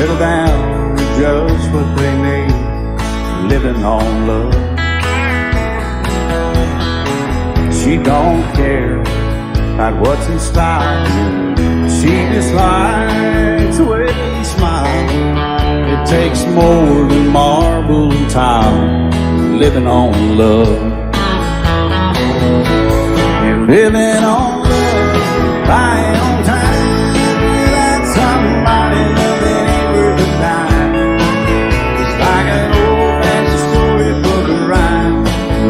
settle down to just what they need, living on love. She don't care about what's in style, she just likes the way he smiles. It takes more than marble and tile, living on love. And living on love, buying on time, without somebody loving ain't worth a dime. It's like an old-fashioned storybook of rhyme,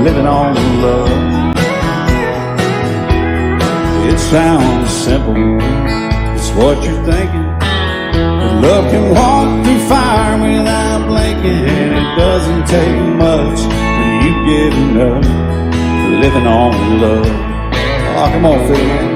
living on love. It sounds simple, it's what you're thinking. But love can walk through fire without blinking, and it doesn't take much when you get enough, living on love. Oh, come on, Phil, man.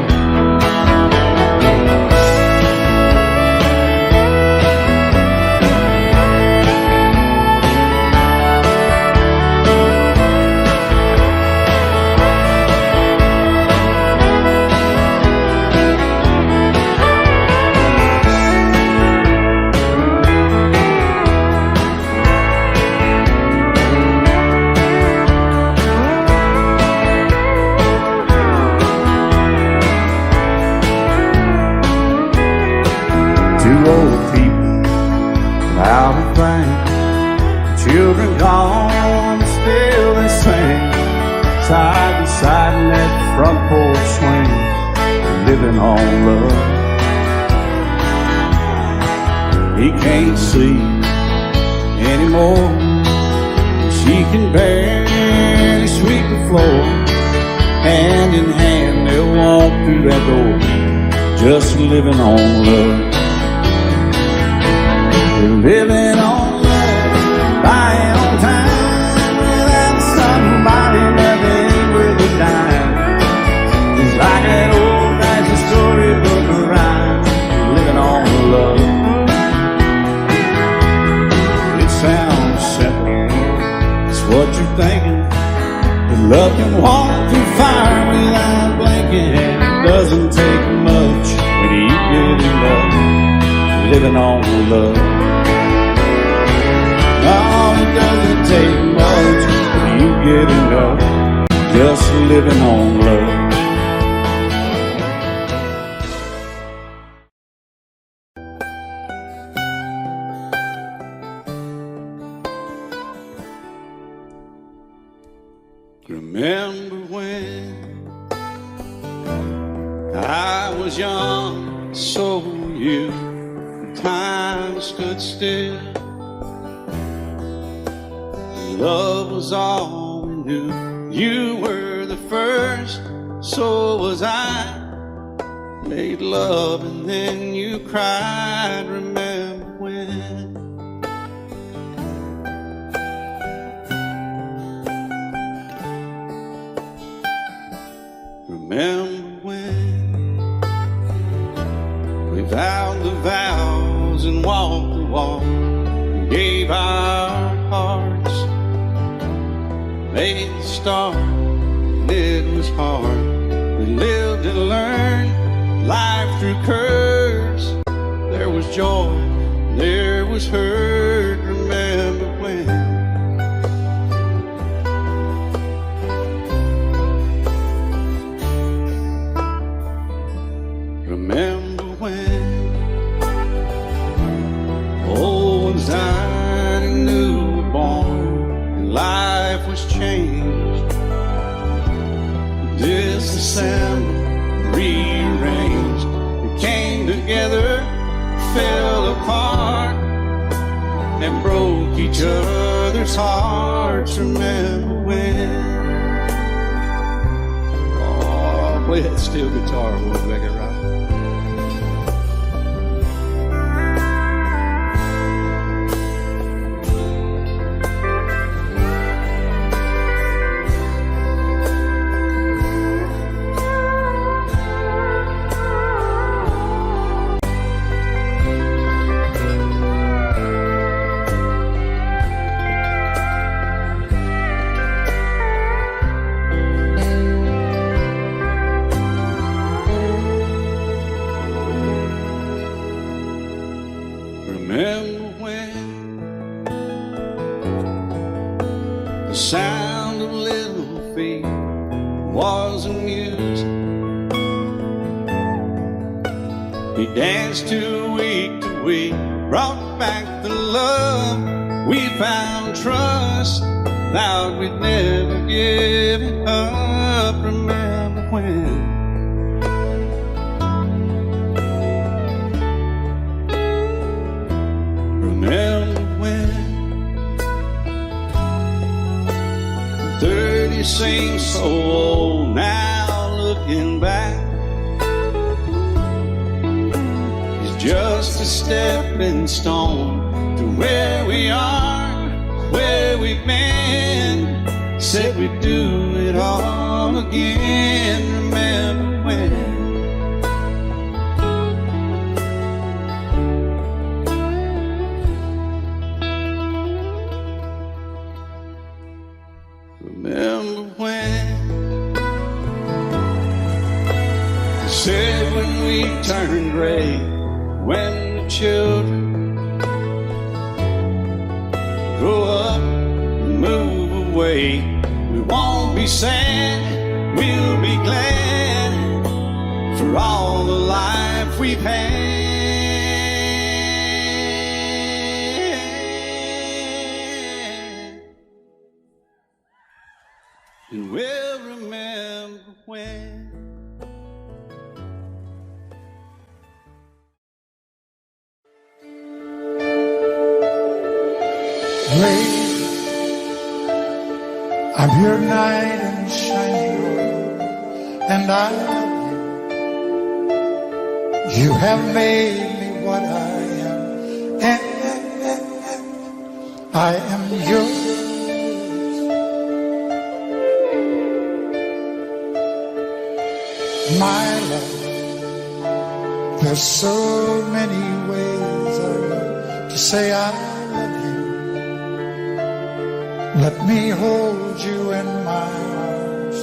Two old people without a thing, children gone, still they sing, side by side in that front porch swing, living on love. He can't see anymore, she can barely sweep the floor. Hand in hand they'll walk through that door, just living on love. Living on love, buying on time, without somebody loving ain't worth a dime. It's like an old-fashioned storybook of rhyme, living on love. It sounds simple, it's what you're thinking. But love can walk through fire without blinking, and it doesn't take much when you get in love, living on love. Oh, it doesn't take much when you get enough, just living on love. Remember when I was young, so were you, time stood still. Love was all we knew. You were the first, so was I. Made love and then you cried. Remember when? Remember when we vowed the vows and walked the walk, gave our hearts, made the start, and it was hard. We lived and learned life through curves. There was joy, there was hurt. Remember when? Remember when old ones died and new were born, and life was changed, disassembled, rearranged. We came together, fell apart, and broke each other's hearts. Remember when? Oh, play that steel guitar, we'll make it right. wasn't music. He danced to week, brought back the love. We found trust, thought we'd never give it up. Remember when? Remember when? 30 seems so old now, looking back. It's just a stepping stone to where we are, where we've been. Said we'd do it all again. Remember when? Remember when? Said when we turned gray, when the children grow up and move away, we won't be sad, we'll be glad for all the life we've had. And we'll remember when. Lady, I'm your knight in shining armor, and I love you. You have made me what I am, and I am yours. My love, there's so many ways I love to say I love you. Let me hold you in my arms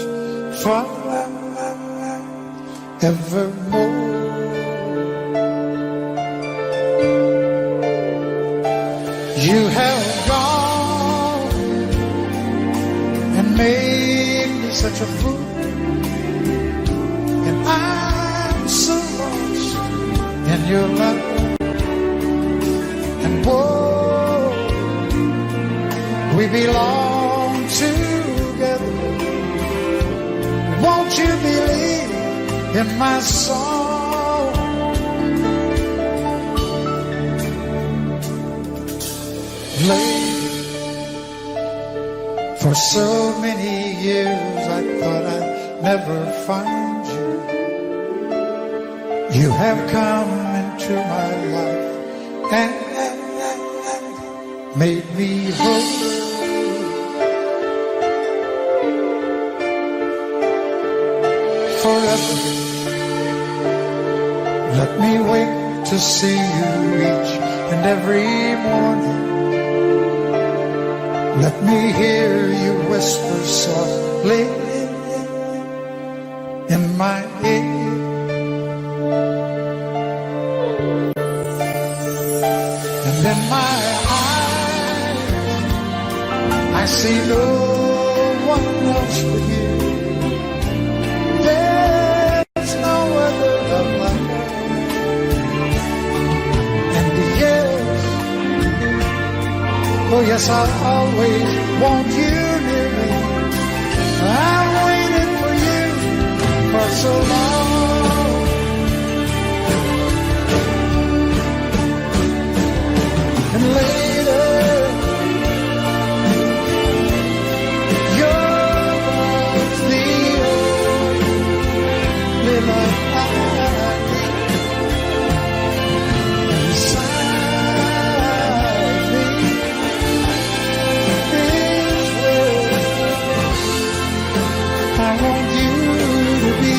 forevermore. You have gone and made me such a fool, and I'm so lost in your love. And whoa, we belong together. Won't you believe in my song? Lady, for so many years I thought I'd never find you. You have come into my life and made me whole. Forever, let me wait to see you each and every morning. Let me hear you whisper softly in my ear. And in my eyes, I see no one else but you. There's no other love like you. And yes, oh yes, I'll always want you near me. I've waited for you for so long. And later, yours the only love I need. Inside me is where I want you to be.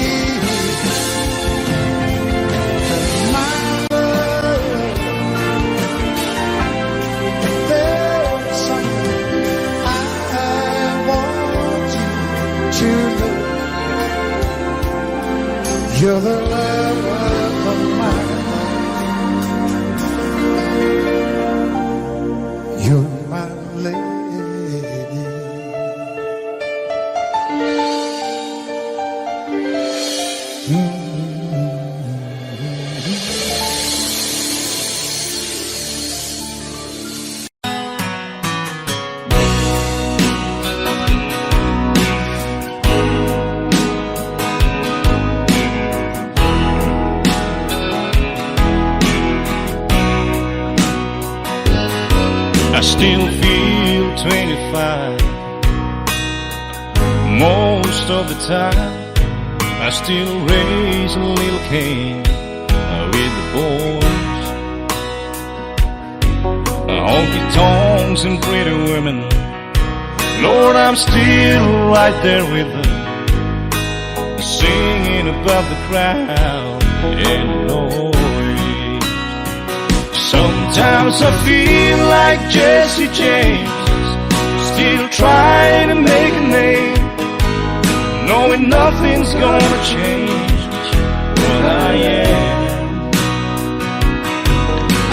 And my love, there's something I want you to know. You're the love of my life. You're my lady. I still feel 25 most of the time. I still raise a little cane with the boys. Honky tonks and pretty women, Lord, I'm still right there with them, singing above the crowd and noise. Sometimes I feel like Jesse James, still trying to make a name, knowing nothing's gonna change what I am.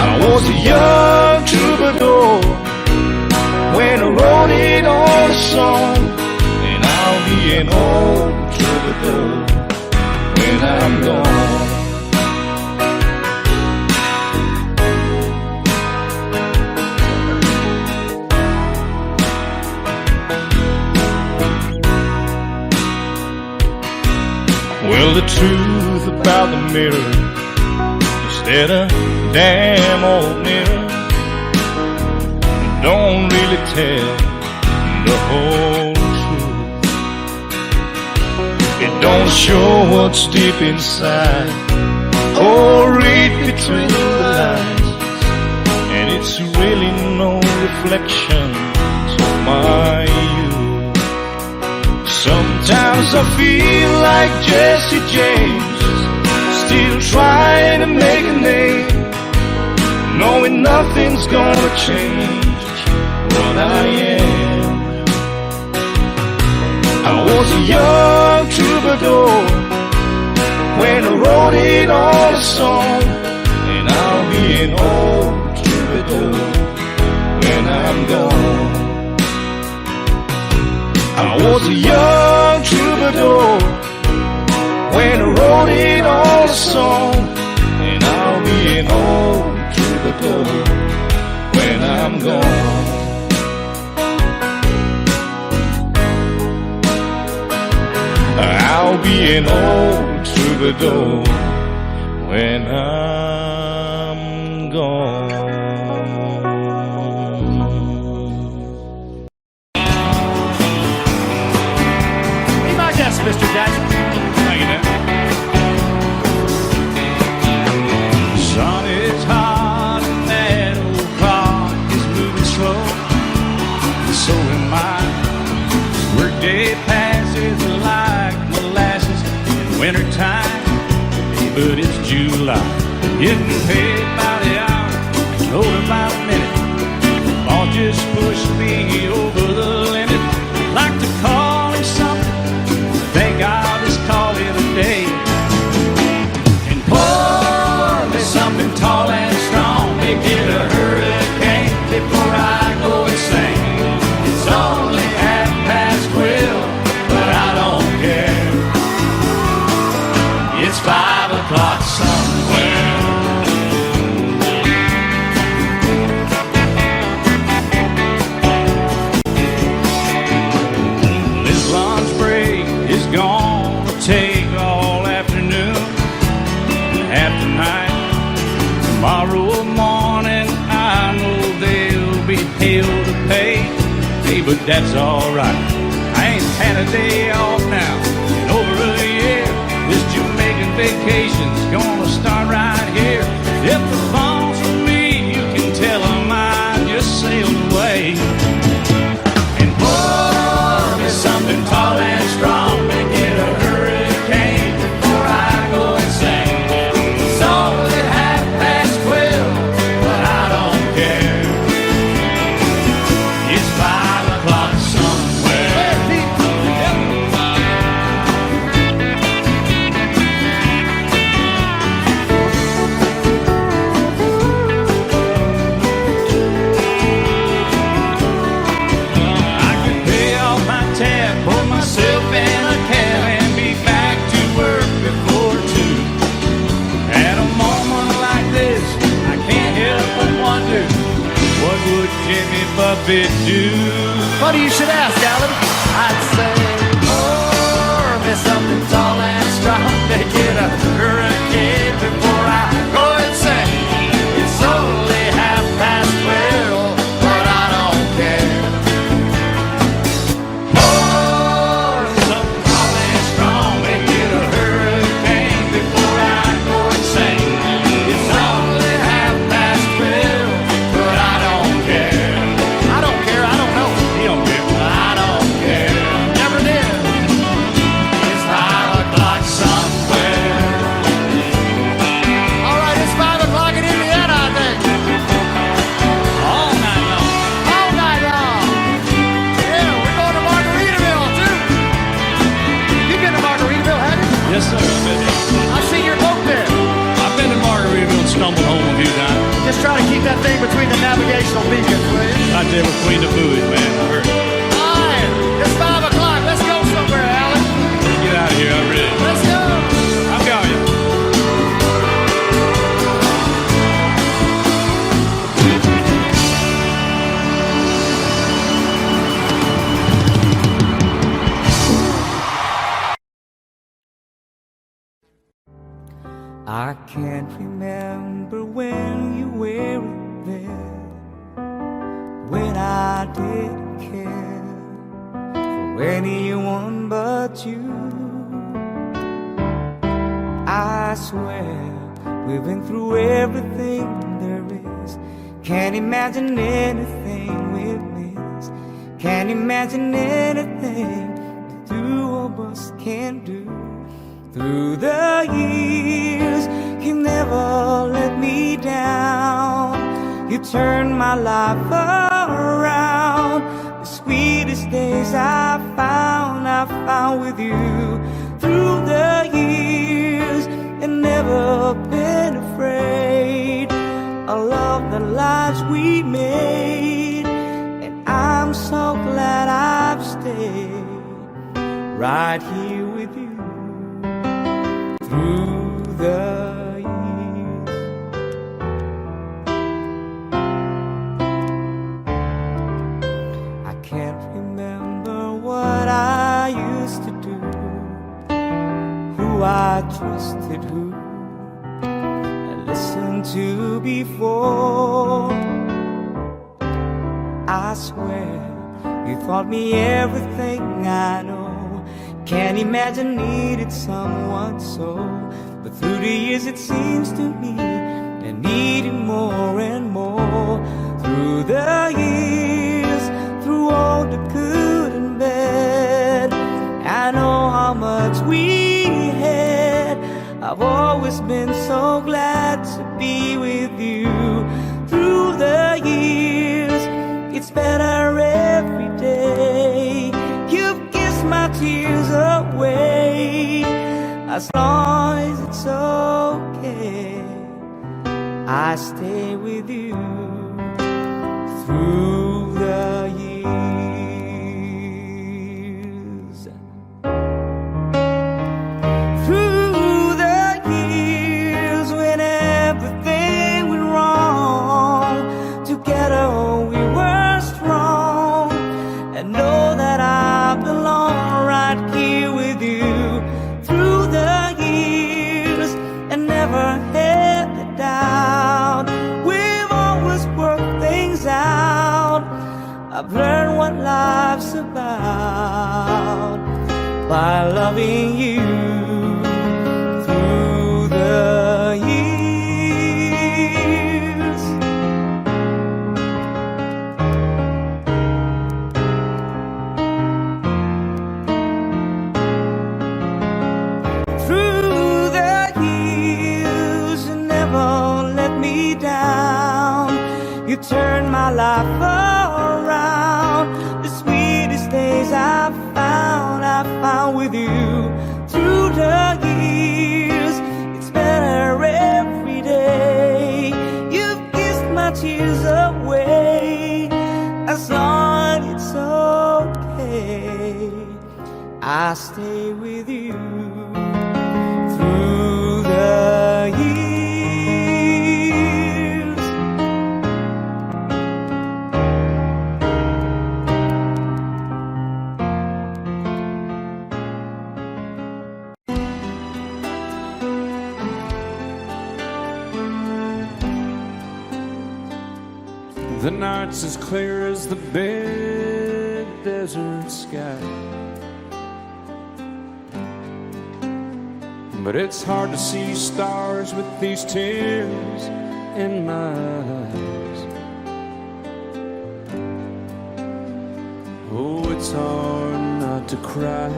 I was a young troubadour when I wrote it on a song, and I'll be an old troubadour when I'm gone. Well, the truth about the mirror is that a damn old mirror don't really tell the whole truth. It don't show what's deep inside or read between the lines, and it's really no reflection of my youth. Sometimes I feel like Jesse James, still trying to make a name, knowing nothing's gonna change what I am. I was a young troubadour when I wrote it on a song, and I'll be an old troubadour when I'm gone. I was a young troubadour when I wrote it on a song, and I'll be an old troubadour when I'm gone. I'll be an old troubadour when I'm gone. Mr. Datchett. Thank you, Dan. Sun is hot and that old clock is moving slow, so am I. Workday passes like molasses in wintertime, but it's July. Getting paid by the hour, told by the minute. All just pushed me over the limit. Like to call him something, think I'll just call it a day. And pour me something tall and strong, make it a hurricane before I go insane. It's only 12:30, but I don't care. It's 5 o'clock somewhere. This lunch break is gonna take all afternoon and half the night. Tomorrow morning I know they'll be hell to pay. Hey, but that's alright, I ain't had a day off now in over a year. This Jamaican vacation's gonna start right here. If the phone's for me, you can tell them I just sailed away. And pour me something tall and strong, make it a hurricane before I go insane. It's only 12:30, but I don't care. It's 5 o'clock somewhere. you should ask, Alan. I'd say, pour me something tall and strong to get a hurricane before I go insane. It's only 12:30, but I don't care. Pour me something tall and strong to get a hurricane before I go insane. It's only 12:30, but I don't care. I don't care, I don't know. He don't care. I don't care, never did. It's 5 o'clock somewhere. All right, it's 5 o'clock in Indiana, I think. All night long. All night long. Yeah, we're going to Margaritaville, too. You've been to Margaritaville, haven't you? Yes, sir. I've been there. I see your boat there. I've been to Margaritaville and stumbled home a few times. Just try to keep that thing between the navigational beacons, will you? Right there between the buoys, man. I heard. All right, it's 5 o'clock. Let's go somewhere, Alan. Get out of here. I'm ready. Let's go. I'm going. I can't remember when you were there, when I didn't care for anyone but you. I swear we've been through everything there is. Can't imagine anything we've missed. Can't imagine anything the two of us can do. Through the years, you never let me down. You turned my life around. The sweetest days I found with you. Through the years, and never been afraid. I love the lives we made, and I'm so glad I've stayed right here with you. Through the years, I can't remember what I used to do, who I trusted, who I listened to before. I swear you taught me everything I know. Can't imagine needed someone so. But through the years it seems to me I needed more and more. Through the years, through all the good and bad, I know how much we had. I've always been so glad to be with you. Through the years, it's better every day. You've kissed my tears away. As long as it's okay, I stay with you. Through the years, through the years, when everything went wrong, together we were strong. And know that I belong right here with you. Through the years, and never had the doubt, we've always worked things out. I've learned what life's about by loving you. Through the years, through the years, you never let me down. You turned my life around. The sweetest days I found with you. Through the years, it's better every day. You've kissed my tears away. As long as it's okay, I stay with you. Through the years, The night's as clear as the big desert sky. But it's hard to see stars with these tears in my eyes. Oh, it's hard not to cry.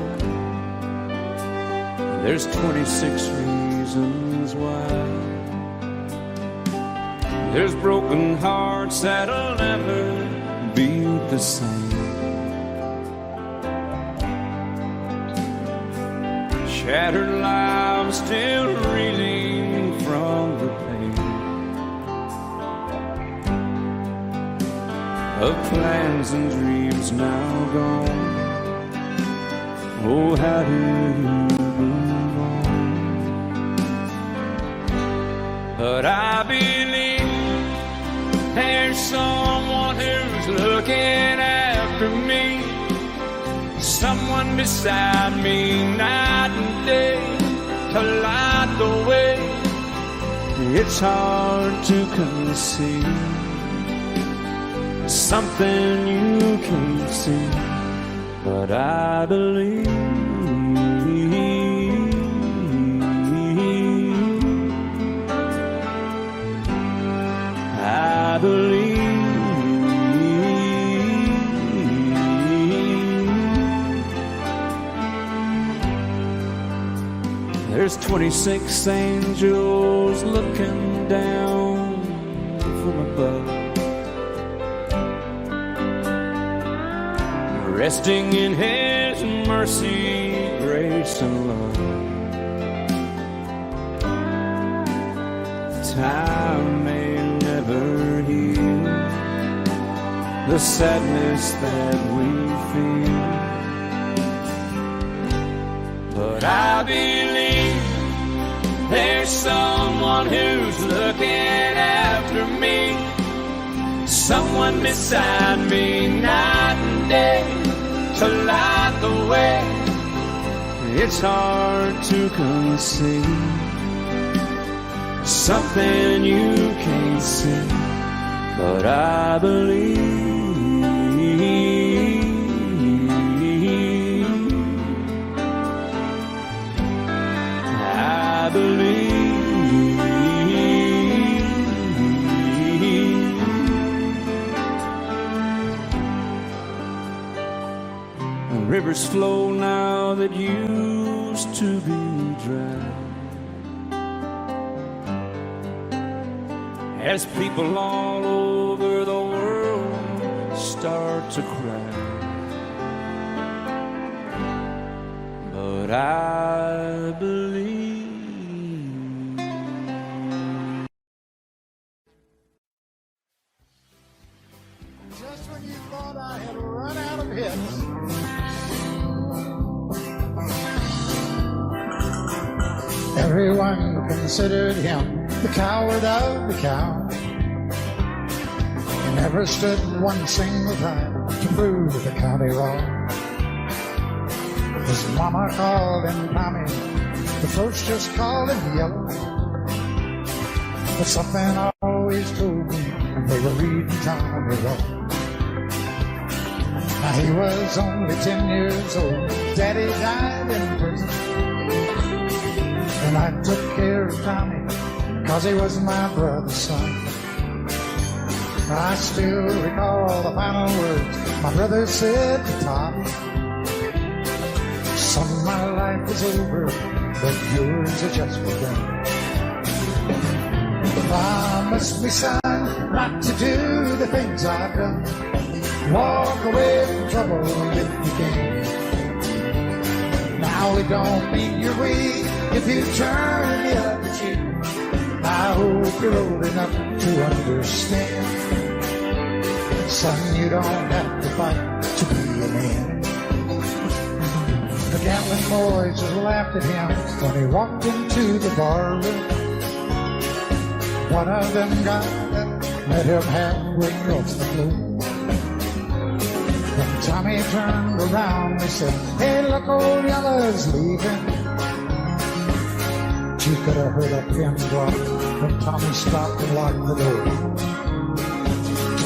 There's 26 reasons why. There's broken hearts that'll never be the same. Shattered lives still reeling from the pain of plans and dreams now gone. Oh, how do you move on? But I believe there's someone who's looking after me, someone beside me night and day to light the way. It's hard to conceive something you can't see, but I believe. I believe. There's 26 angels looking down from above, resting in His mercy, grace, and love. Time may never heal the sadness that we feel, but I believe there's someone who's looking after me, someone beside me night and day to light the way. It's hard to conceive something you can't see, but I believe. I believe. Rivers flow now that used to be dry, as people all over the world start to cry. But I believe. Just when you thought I had run out of hits, everyone considered him the coward of the cow. He never stood one single time to prove the county wrong. His mama called him Tommy, the folks just called him Yellow. But something always told me when they were reading Tommy wrong. Now he was only 10 years old, Daddy died in prison, and I took care of Tommy, 'cause he was my brother's son. I still recall the final words my brother said to Tommy: "Son, my life is over, but yours has just begun. Promise me, son, not to do the things I've done. Walk away from trouble if you can. Now it don't mean you're weak if you turn the other cheek. I hope you're old enough to understand. Son, you don't have to fight to be a man." The gambling boys just laughed at him when he walked into the bar room. One of them got up, let him halfway across the floor. When Tommy turned around, they said, "Hey, look, old Yellow's leaving." You could have heard a pin drop when Tommy stopped and locked the door.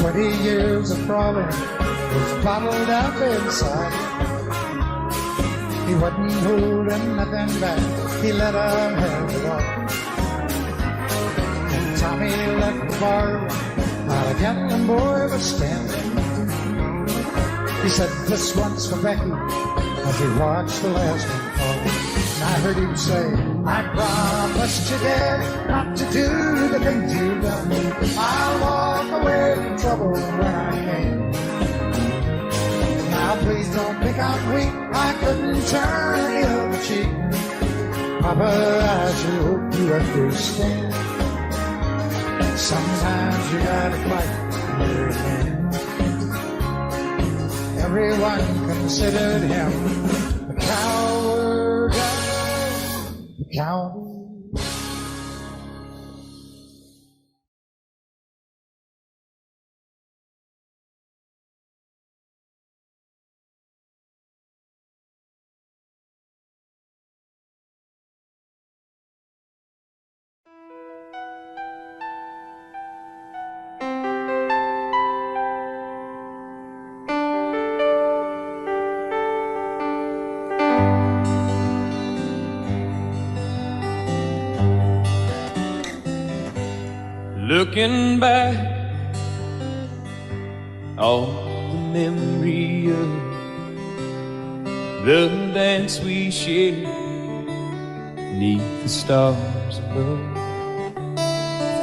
20 years of crawling was bottled up inside. He wasn't holding nothing back, he let him have it all. And Tommy left the bar, not a gambling boy was standing. He said, this one's for Becky, as he watched the last one fall. And I heard him say, I promised you, Dad, not to do the things you've done. I'll walk away from trouble when I can. Now please don't think I'm weak, I couldn't turn the other cheek. Papa, I sure hope you understand. Sometimes you gotta fight for a man. Everyone considered him a coward, a coward. Looking back on the memory of the dance we shared neath the stars above.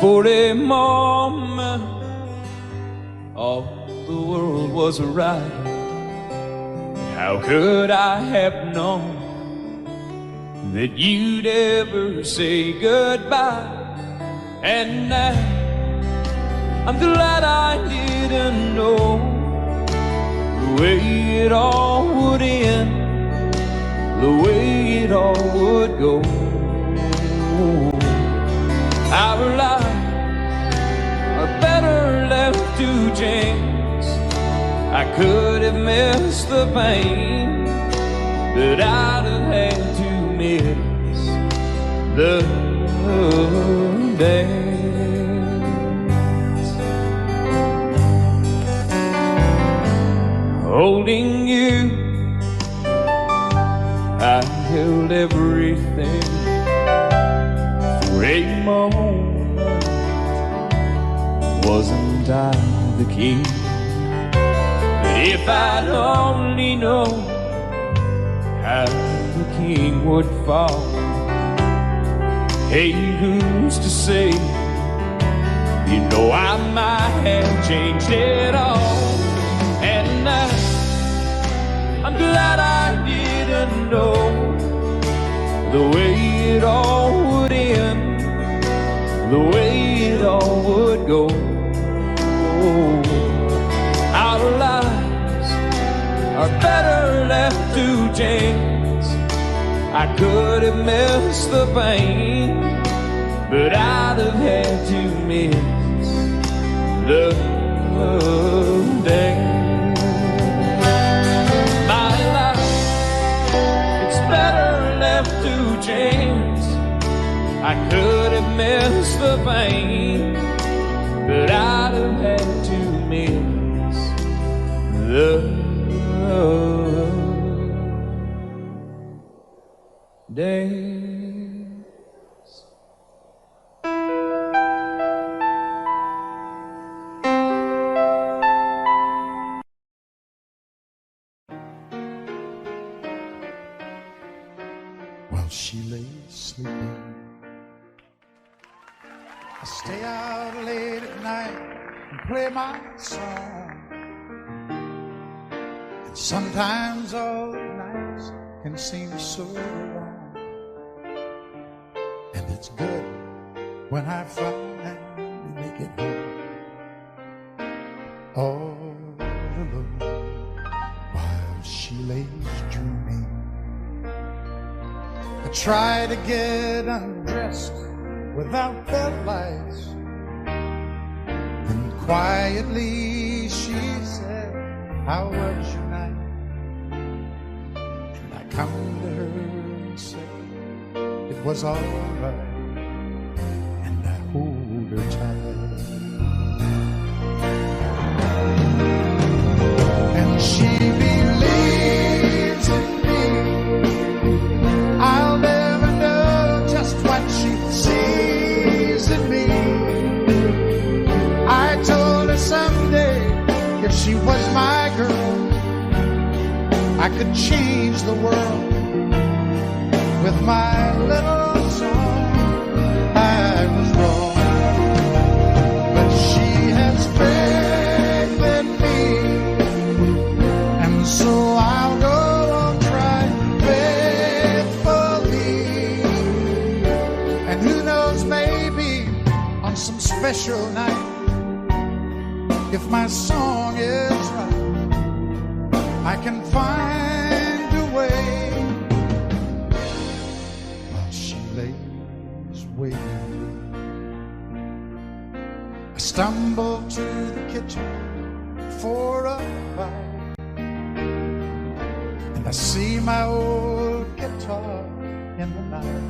For a moment all the world was right. How could I have known that you'd ever say goodbye? And now I'm glad I didn't know the way it all would end, the way it all would go. Our lives are better left to chance. I could have missed the pain, but I'd have had to miss the dance. Holding you, I held everything for a moment. Wasn't I the king? But if I'd only known how the king would fall. Hey, who's to say? You know I might have changed it all. And I'm glad I didn't know the way it all would end, the way it all would go. Our lives are better left to chance. I could have missed the pain, but I'd have had to miss the dance. My life, it's better left to chance. I could have missed the pain, but I'd have had to miss the days. While she lay sleeping, I stay out late at night and play my song. And sometimes all the nights can seem so long. And it's good when I finally make it home, all alone, while she lays dreaming. I try to get undressed without the lights. Then quietly she said, how was your night? And I come to her and say, it was all right. And I hold her tight. what she sees in me. I told her someday if she was my girl, I could change the world with my little song. I was wrong, but she has faith in me, and so I'll go on trying faithfully. And who knows, maybe on some special night, if my song is right, I can find a way while she lays waiting. I stumble to the kitchen for a bite, and I see my old guitar in the night,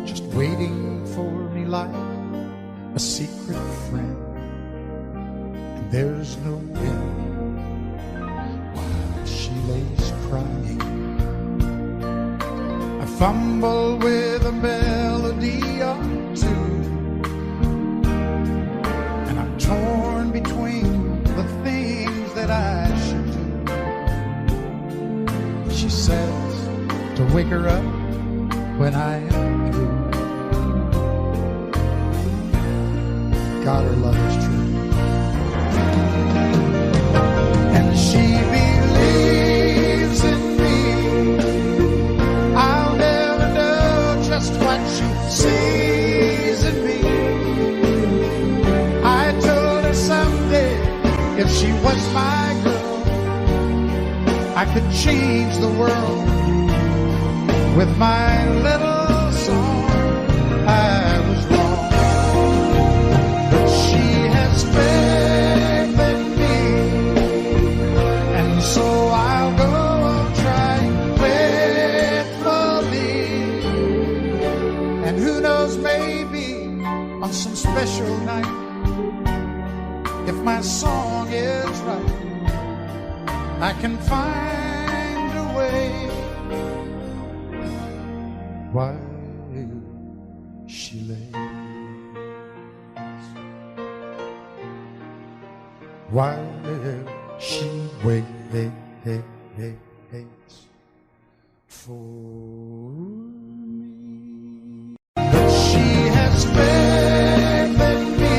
just waiting for me like a secret friend. And there's no end while she lays crying. I fumble with a melody or two, and I'm torn between the things that I should do. She says to wake her up when I am through. God, her love is true. And she believes in me. I'll never know just what she sees in me. I told her someday if she was my girl, I could change the world with my little song. I was wrong, but she has faith in me, and so I'll go on trying faithfully. And who knows, maybe on some special night, if my song is right, I can find a way while she lays, while she waits for me. But she has faith in me,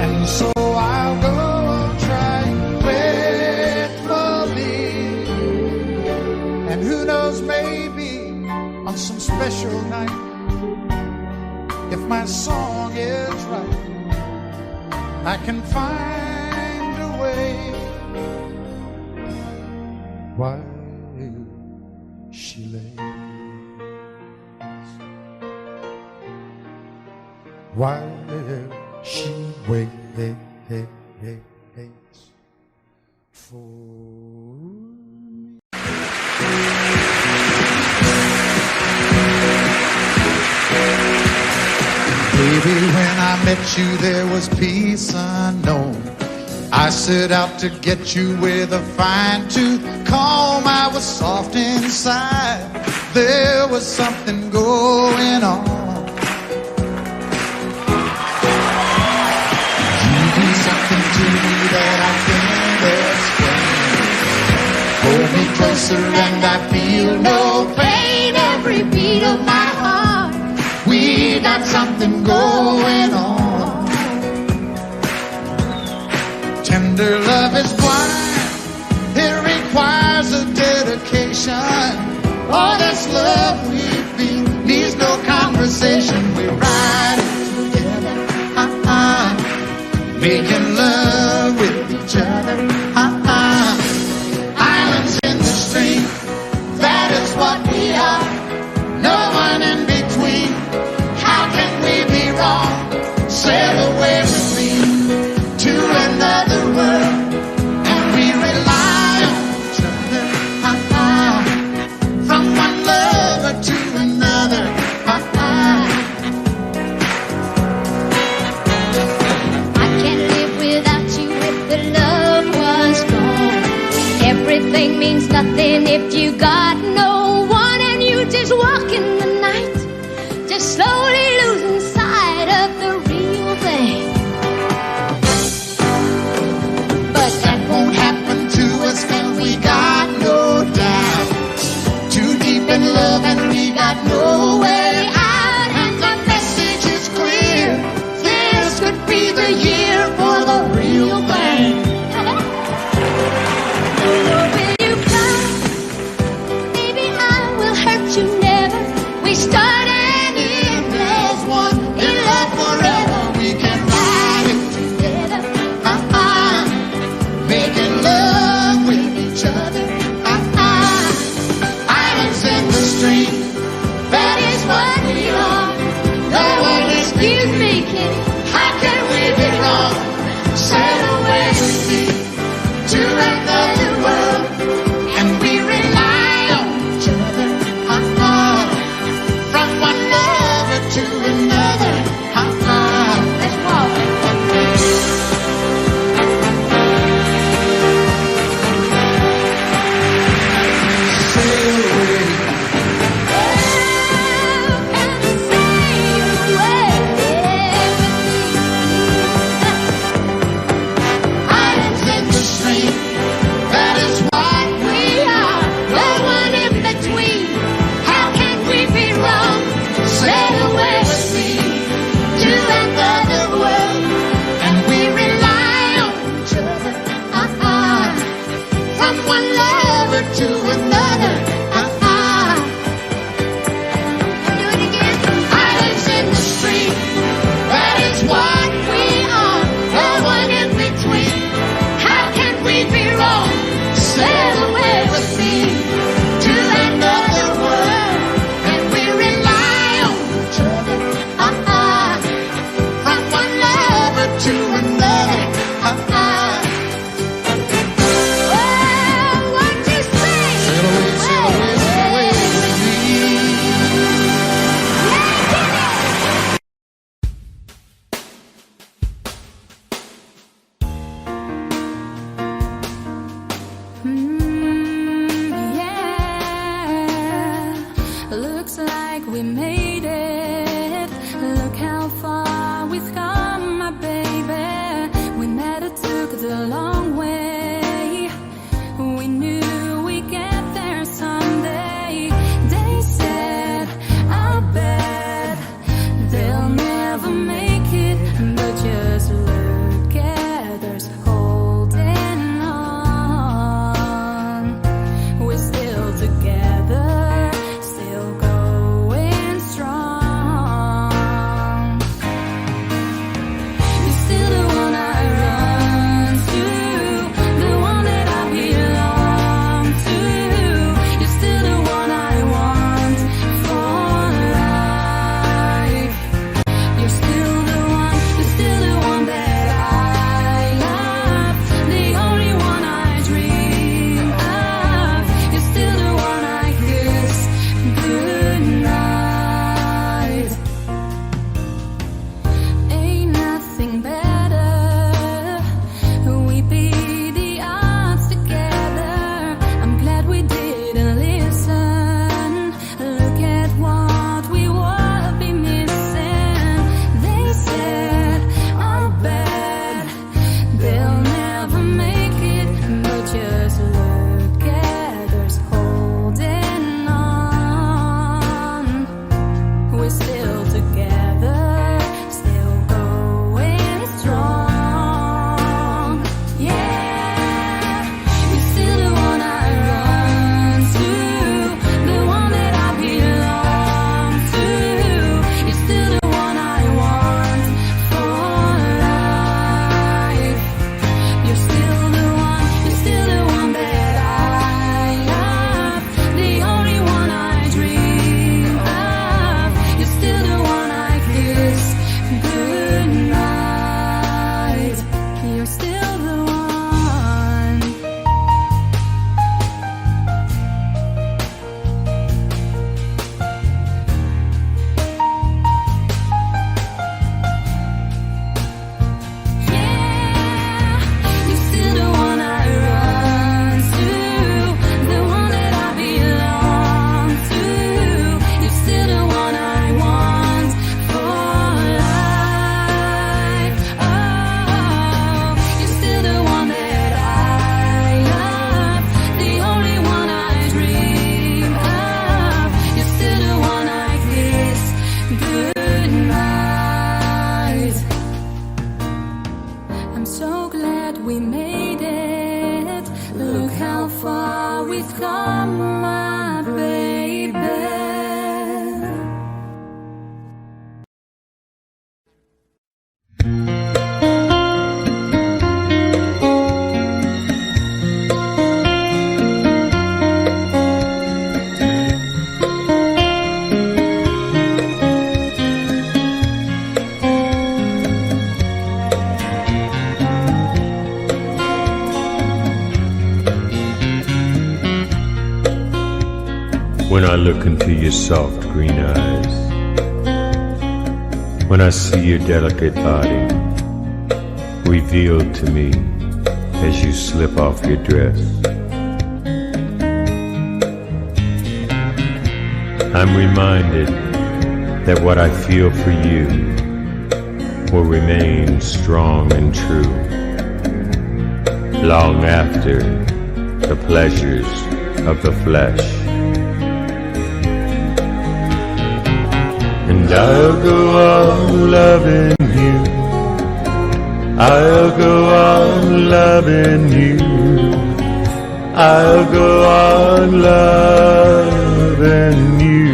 and so I'll go on trying faithfully. And who knows, maybe on some special night, if my song is right, I can find a way while she lays, while she waits for me. Baby, when I met you, there was peace unknown. I set out to get you with a fine-tooth comb. I was soft inside. There was something going on. You do something to me that I can't explain. Hold me closer and I feel no pain. Every beat of my heart, we got something going on. Tender love is blind. It requires a dedication. All this love we feel needs no conversation. We ride it together, making love with each other, Islands in the stream, that is what we are. No one in between. How can we be wrong? Sail away with me to another world, and we rely on each other, from one lover to another. I can't live without you if the love was gone. Everything means nothing if you got no one, and you been loving, we got no way out, and the message is clear. This could be the year for the real thing. Will you come? Maybe I will hurt you never. We started in as one, in love forever. We can ride it together. Making love with each other. Islands in the stream, that is what we are. No one excuse me, kid. How can we be wrong? Sail away with me to another world, and we rely on each other. From one lover to another. Let's walk. Islands in the stream, that is what we are. No one in between. How can we be wrong? Sail away with me to another world, and we rely on each other. From one lover to another. Do it again. Islands in the stream, that is what we are. No one in between. How can we be wrong? Sail away with me to another world, and we rely on each other. From one lover to another. What you say? Sail away, sail away, sail away with me. Yeah, looks like we made it. Look how far we've come, my baby. We never took the long way. We knew we'd get there someday. They said, I'll bet they'll never make it, but just look at us holding on. We're still together, still going strong. look into your soft green eyes, when I see your delicate body revealed to me as you slip off your dress, I'm reminded that what I feel for you will remain strong and true long after the pleasures of the flesh. And I'll go on loving you, I'll go on loving you, I'll go on loving you.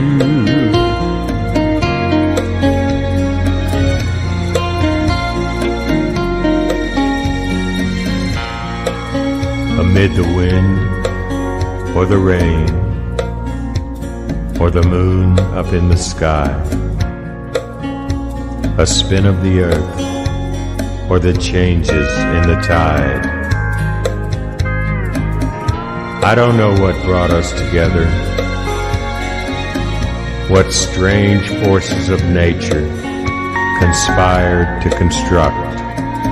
Amid the wind, or the rain, or the moon up in the sky, a spin of the earth, or the changes in the tide. I don't know what brought us together, what strange forces of nature conspired to construct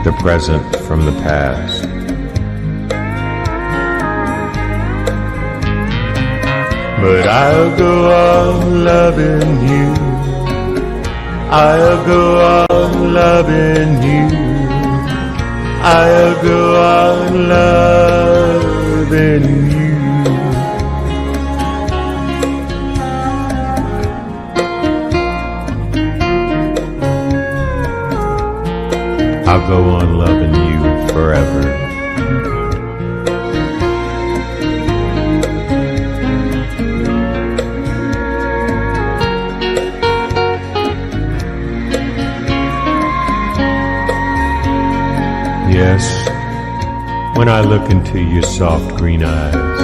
the present from the past. But I'll go on loving you, I'll go on loving you, I'll go on loving you. I'll go on loving you forever. Yes, when I look into your soft green eyes,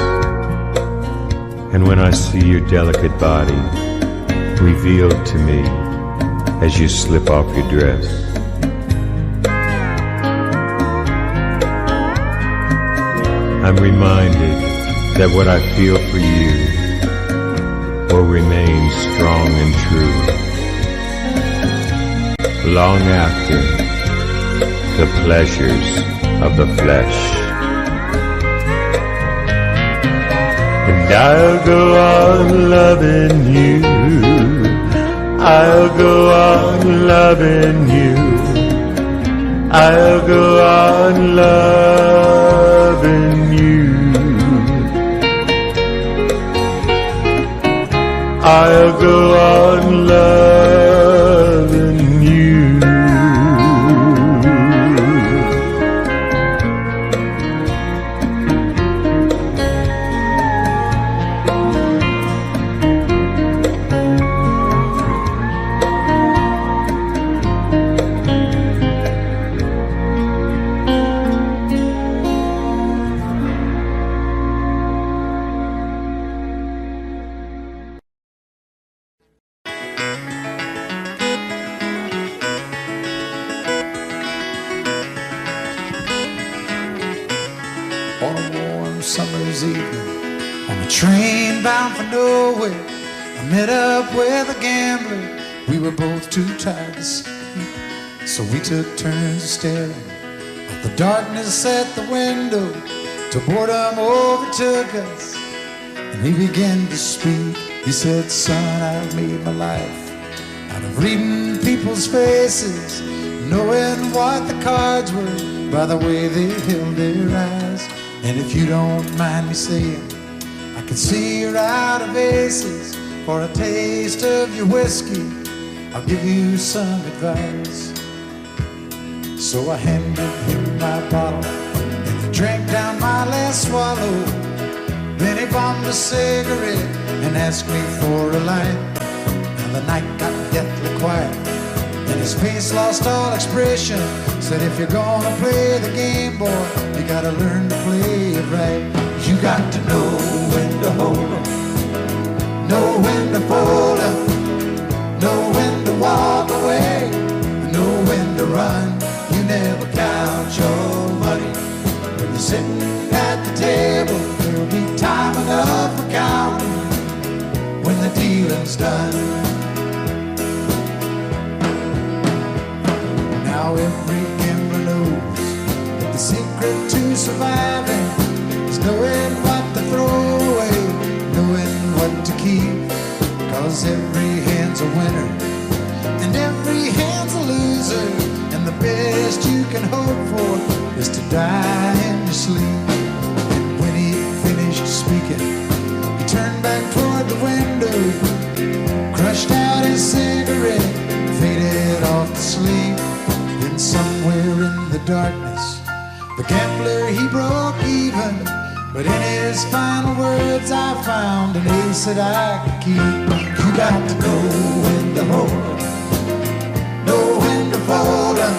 and when I see your delicate body revealed to me as you slip off your dress, I'm reminded that what I feel for you will remain strong and true long after the pleasures of the flesh. And I'll go on loving you, I'll go on loving you, I'll go on loving you, I'll go on loving you. On a warm summer's evening, on a train bound for nowhere, I met up with a gambler. We were both too tired to sleep, so we took turns staring at the darkness at the window till boredom overtook us, and he began to speak. He said, "Son, I've made my life out of reading people's faces, knowing what the cards were by the way they held their eyes. And if you don't mind me saying, I can see you're out of aces. For a taste of your whiskey, I'll give you some advice." So I handed him my bottle, and he drank down my last swallow. Then he bombed a cigarette and asked me for a light. And the night got deathly quiet, and his face lost all expression. Said, "If you're gonna play the game, boy, you gotta learn to play it right. You got to know when to hold 'em, know when to fold 'em, know when to walk away, know when to run. You never count your money when you're sitting at the table. There'll be time enough for counting when the dealing's done. Now every gambler knows that the secret to surviving is knowing what to throw away, knowing what to keep. 'Cause every hand's a winner and every hand's a loser, and the best you can hope for is to die in your sleep. And when he finished speaking, he turned back toward the window, crushed out his cigarette, faded off to sleep. Then somewhere in the darkness, the gambler, he broke even. But in his final words I found an ace that I could keep. You got to know when to hold 'em, know when to fold 'em,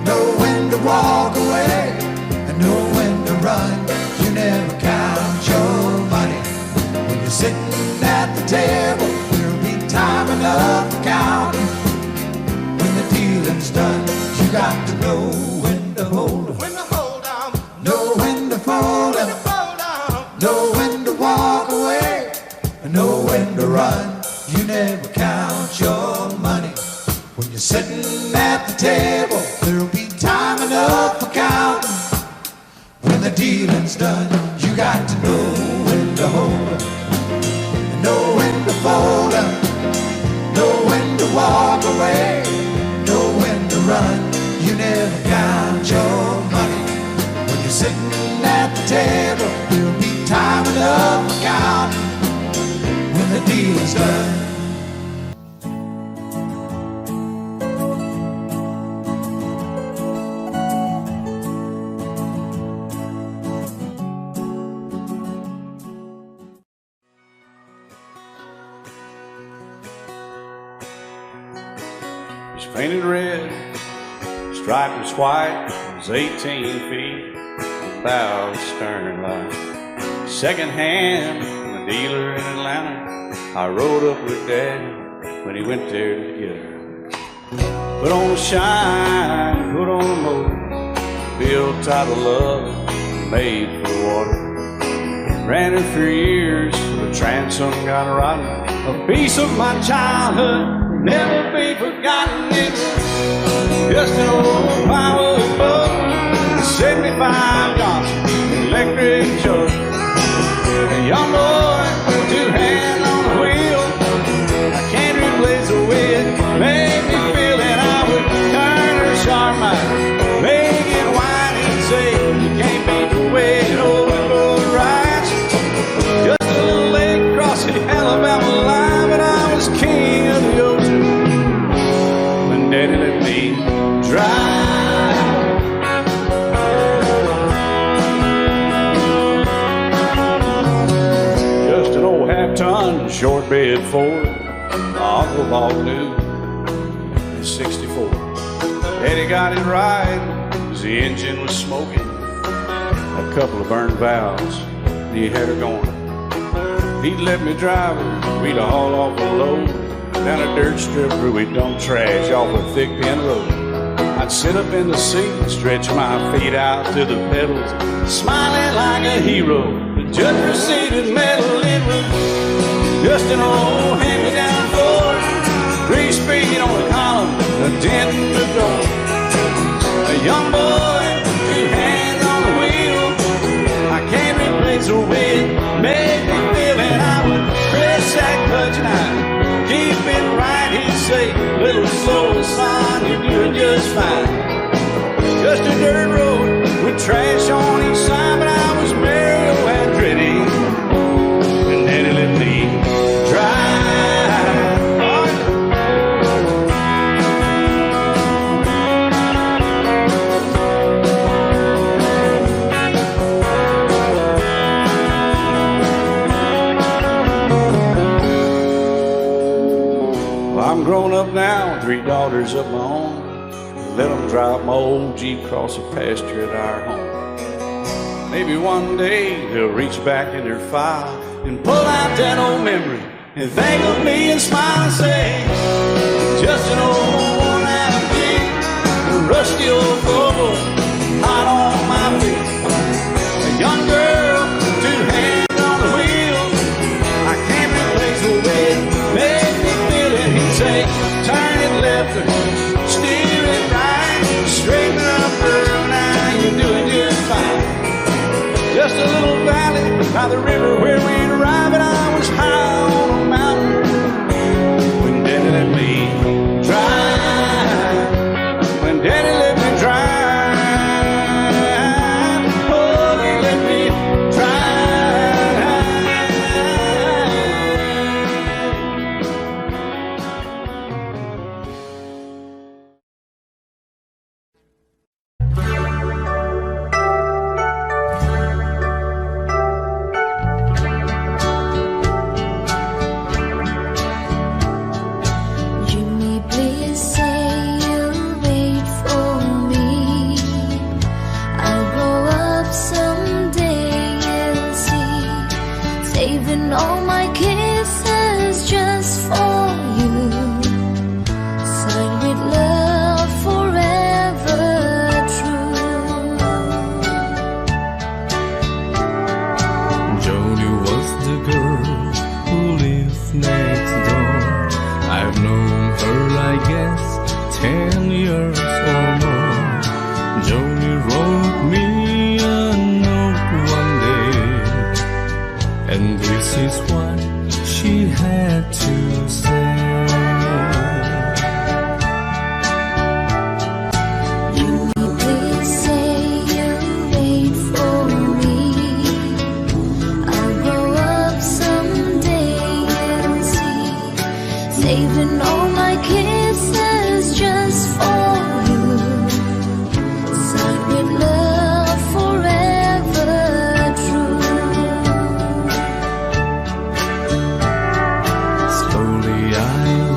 know when to walk away, and know when to run. You never count your money when you're sitting at the table. There'll be time enough for counting when the dealing's done. You got to know when to hold 'em, when to hold 'em, know when to fold 'em, know when to walk away, and know when to run. You never count your money when you're sitting at the table. There'll be time enough for counting when the dealing's done. You got to know when to hold 'em, and know when to fold 'em, know when to walk away, know when to run. You never count your money when you're sitting at the table. There'll be time enough for counting when the deal's done. It's painted red, striped was white, it was 18 feet, without stern light. Second hand from a dealer in Atlanta, I rode up with Daddy when he went there to get her. Put on a shine, put on a motor, built out of love, made for the water. Ran it for years, the transom got rotten. A piece of my childhood, never be forgotten. It was just an old power boat, 75 Johnson electric jug. A young boy, two hands on the wheel. I can't replace the way it made me feel that I would turn her sharp mind, make it whine and say, you can't beat the way it open boat rides. Just a little lake across the Alabama line, but I was king of the ocean when Daddy let me drive. Just an old half-ton short bed Ford my uncle bought new in '64. Daddy got it right as the engine was smoking, a couple of burned valves, and he had her going. He'd let me drive her, we'd haul off a load down a dirt strip where we'd dump trash off a thick pin road. I'd sit up in the seat, stretch my feet out to the pedals, smiling like a hero. The judge proceeded metal, it was just an old hand-me-down Ford, 3-speed on the column, a dent in the door. A young boy, two hands on the wheel. I can't replace the way it made me feel, and I would press that clutch and I'd keep it right. He'd say, little slower, son, you're doing just fine. Just a dirt road with trash on each side, but I was Mario Andretti, and Daddy let me drive. I'm grown up now, 3 daughters of my own. Let them drive my old Jeep across the pasture at our home. Maybe one day they'll reach back in their file and pull out that old memory and think of me and smile and say, just an old worn-out Jeep, a rusty old Volvo, hot on my feet. A young girl, 2 hands on the wheel. I can't replace the way it house next door. I've known her, I guess, 10 years or more. Joni wrote me a note one day, and this is what she had to say. Please say you'll wait for me. I'll grow up someday and see, saving all my kisses just for you. Signed with love forever true. Slowly I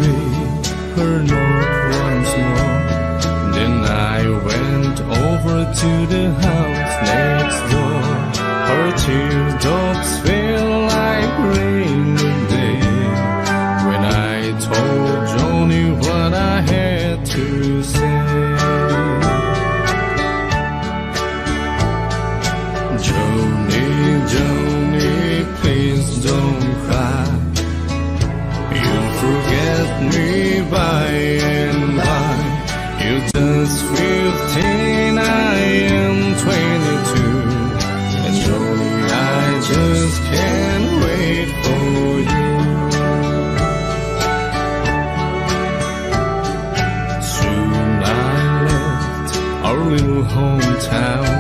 read her note once more. Then I went over to the house next door. Her teardrops fell like rain today when I told Joni what I had to say. Joni, Joni, please don't cry. You'll forget me by and by. You're just 15, I am 22. And Joni, I just can't wait for you. Soon I left our little hometown,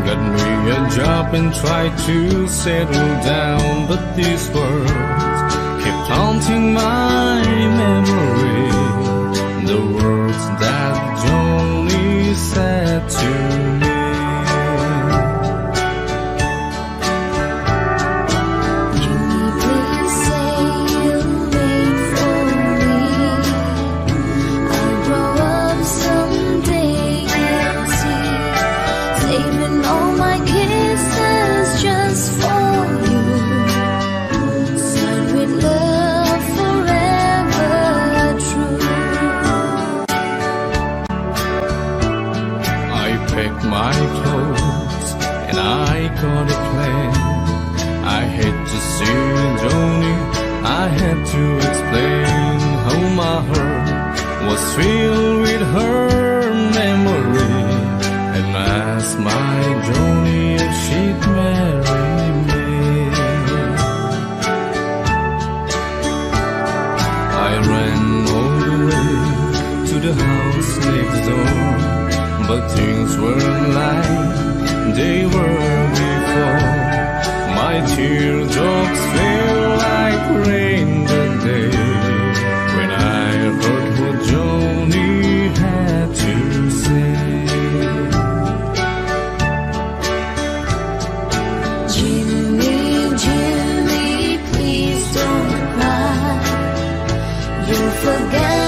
got me a job and tried to settle down. But these words kept haunting my memory, the words that Joni said to me. Joni, please say you'll wait for me. I'll grow up someday and see, saving all my kisses just for you. Signed with love forever true. I packed my clothes and I got a plan. I had to see Joni, I had to explain how my heart was filled with her memory, and asked my Joni if she'd marry me. I ran all the way to the house next door, but things weren't like they were before. My teardrops fell like rain that day when I heard what Joni had to say. Jimmy, Jimmy, please don't cry. You'll forget